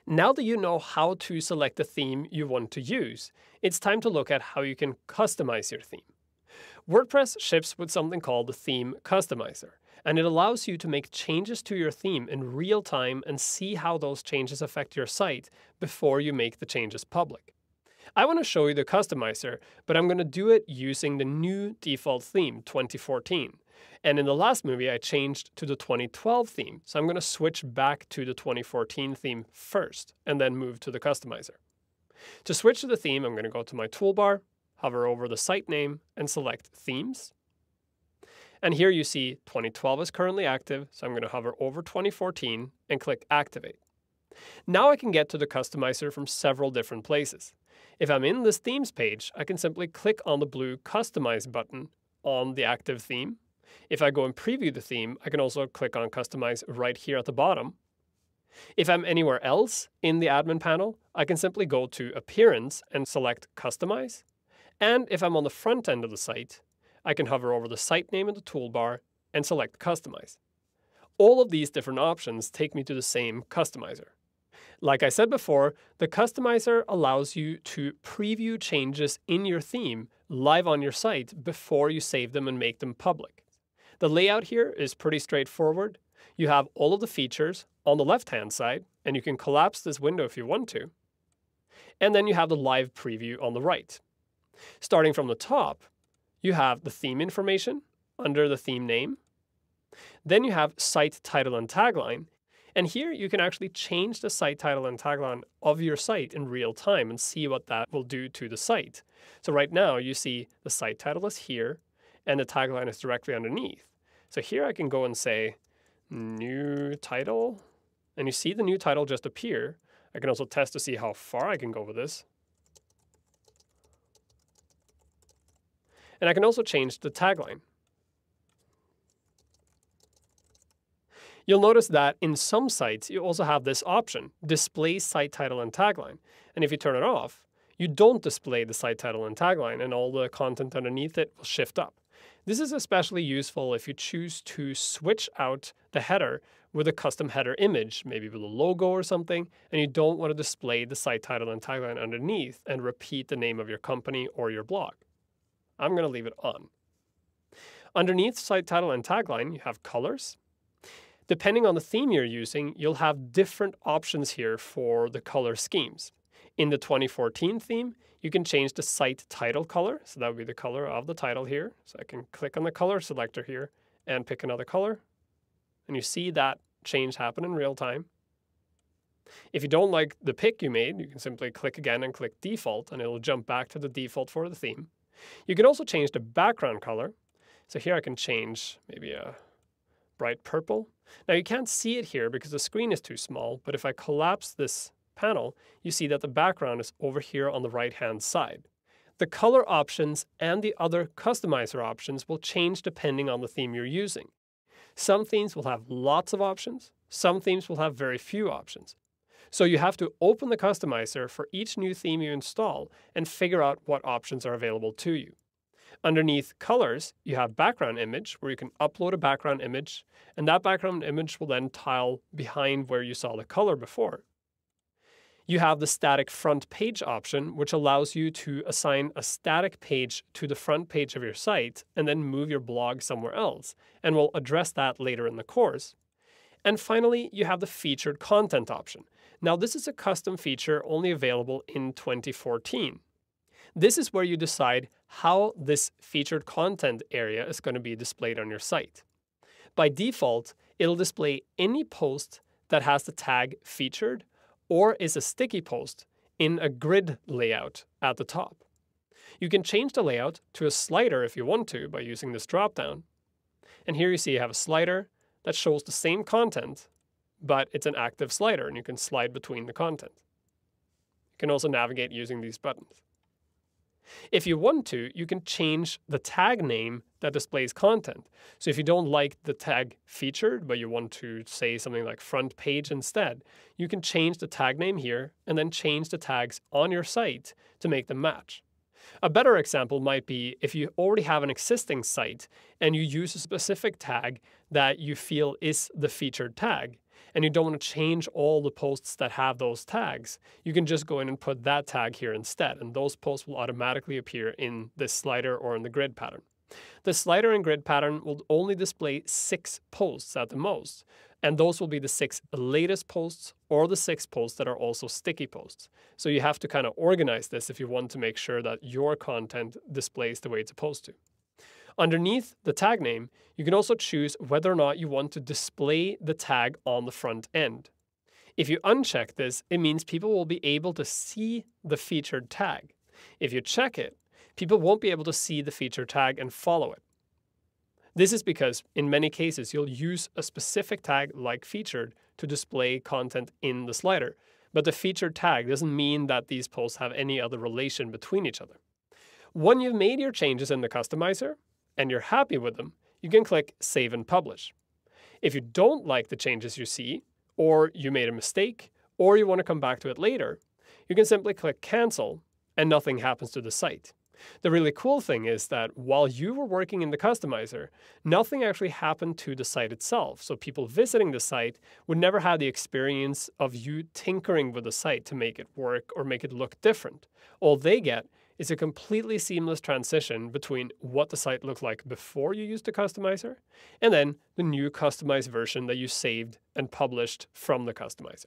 Now that you know how to select the theme you want to use, it's time to look at how you can customize your theme. WordPress ships with something called the Theme Customizer, and it allows you to make changes to your theme in real time and see how those changes affect your site before you make the changes public. I want to show you the customizer, but I'm going to do it using the new default theme, 2014. And in the last movie, I changed to the 2012 theme, so I'm going to switch back to the 2014 theme first, and then move to the customizer. To switch to the theme, I'm going to go to my toolbar, hover over the site name, and select Themes. And here you see 2012 is currently active, so I'm going to hover over 2014 and click Activate. Now I can get to the customizer from several different places. If I'm in this Themes page, I can simply click on the blue Customize button on the active theme. If I go and preview the theme, I can also click on Customize right here at the bottom. If I'm anywhere else in the admin panel, I can simply go to Appearance and select Customize. And if I'm on the front end of the site, I can hover over the site name in the toolbar and select Customize. All of these different options take me to the same customizer. Like I said before, the customizer allows you to preview changes in your theme live on your site before you save them and make them public. The layout here is pretty straightforward. You have all of the features on the left-hand side, and you can collapse this window if you want to. And then you have the live preview on the right. Starting from the top, you have the theme information under the theme name. Then you have site title and tagline. And here you can actually change the site title and tagline of your site in real time and see what that will do to the site. So right now you see the site title is here and the tagline is directly underneath. So here I can go and say new title, and you see the new title just appear. I can also test to see how far I can go with this. And I can also change the tagline. You'll notice that in some sites, you also have this option, Display Site Title and Tagline. And if you turn it off, you don't display the site title and tagline, and all the content underneath it will shift up. This is especially useful if you choose to switch out the header with a custom header image, maybe with a logo or something, and you don't want to display the site title and tagline underneath and repeat the name of your company or your blog. I'm going to leave it on. Underneath site title and tagline, you have colors. Depending on the theme you're using, you'll have different options here for the color schemes. In the 2014 theme, you can change the site title color, so that would be the color of the title here. So I can click on the color selector here and pick another color. And you see that change happen in real time. If you don't like the pick you made, you can simply click again and click default, and it'll jump back to the default for the theme. You can also change the background color. So here I can change maybe a bright purple. Now you can't see it here because the screen is too small, but if I collapse this panel, you see that the background is over here on the right-hand side. The color options and the other customizer options will change depending on the theme you're using. Some themes will have lots of options. Some themes will have very few options. So you have to open the customizer for each new theme you install and figure out what options are available to you. Underneath colors, you have background image, where you can upload a background image, and that background image will then tile behind where you saw the color before. You have the static front page option, which allows you to assign a static page to the front page of your site and then move your blog somewhere else, and we'll address that later in the course. And finally, you have the featured content option. Now, this is a custom feature only available in 2014. This is where you decide how this featured content area is going to be displayed on your site. By default, it'll display any post that has the tag featured or is a sticky post in a grid layout at the top. You can change the layout to a slider if you want to by using this dropdown. And here you see you have a slider that shows the same content, but it's an active slider and you can slide between the content. You can also navigate using these buttons. If you want to, you can change the tag name that displays content. So if you don't like the tag featured, but you want to say something like front page instead, you can change the tag name here and then change the tags on your site to make them match. A better example might be if you already have an existing site and you use a specific tag that you feel is the featured tag, and you don't want to change all the posts that have those tags, you can just go in and put that tag here instead, and those posts will automatically appear in this slider or in the grid pattern. The slider and grid pattern will only display 6 posts at the most, and those will be the 6 latest posts or the 6 posts that are also sticky posts. So you have to kind of organize this if you want to make sure that your content displays the way it's supposed to. Underneath the tag name, you can also choose whether or not you want to display the tag on the front end. If you uncheck this, it means people will be able to see the featured tag. If you check it, people won't be able to see the featured tag and follow it. This is because in many cases, you'll use a specific tag like featured to display content in the slider, but the featured tag doesn't mean that these posts have any other relation between each other. When you've made your changes in the customizer and you're happy with them, you can click Save and Publish. If you don't like the changes you see, or you made a mistake, or you want to come back to it later, you can simply click Cancel and nothing happens to the site. The really cool thing is that while you were working in the customizer, nothing actually happened to the site itself. So people visiting the site would never have the experience of you tinkering with the site to make it work or make it look different. All they get is a completely seamless transition between what the site looked like before you used the customizer and then the new customized version that you saved and published from the customizer.